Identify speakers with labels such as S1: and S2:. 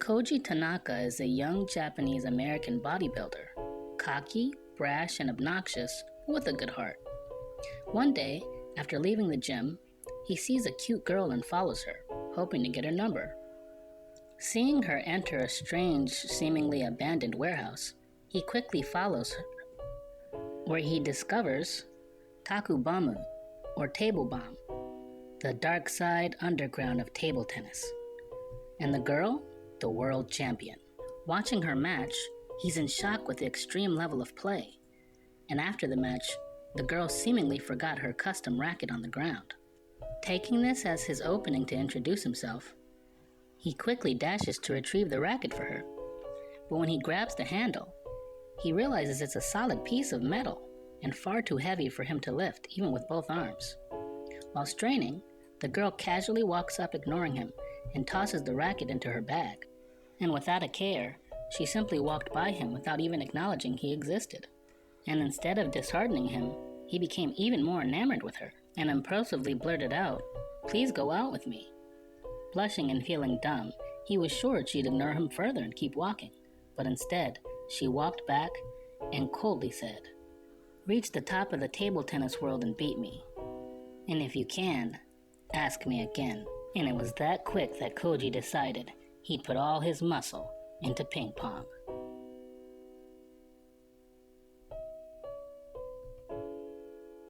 S1: Koji Tanaka is a young Japanese-American bodybuilder, cocky, brash, and obnoxious, with a good heart. One day, after leaving the gym, he sees a cute girl and follows her, hoping to get her number. Seeing her enter a strange, seemingly abandoned warehouse, he quickly follows her, where he discovers Takubamu, or table bomb, the dark side underground of table tennis. And the girl, the world champion. Watching her match, he's in shock with the extreme level of play. And after the match, the girl seemingly forgot her custom racket on the ground. Taking this as his opening to introduce himself, he quickly dashes to retrieve the racket for her. But when he grabs the handle, he realizes it's a solid piece of metal and far too heavy for him to lift, even with both arms. While straining, the girl casually walks up, ignoring him, and tosses the racket into her bag. And without a care, she simply walked by him without even acknowledging he existed. And instead of disheartening him, he became even more enamored with her, and impulsively blurted out, "Please go out with me." Blushing and feeling dumb, he was sure she'd ignore him further and keep walking, but instead, she walked back and coldly said, "Reach the top of the table tennis world and beat me. And if you can, ask me again." And it was that quick that Koji decided he'd put all his muscle into ping pong.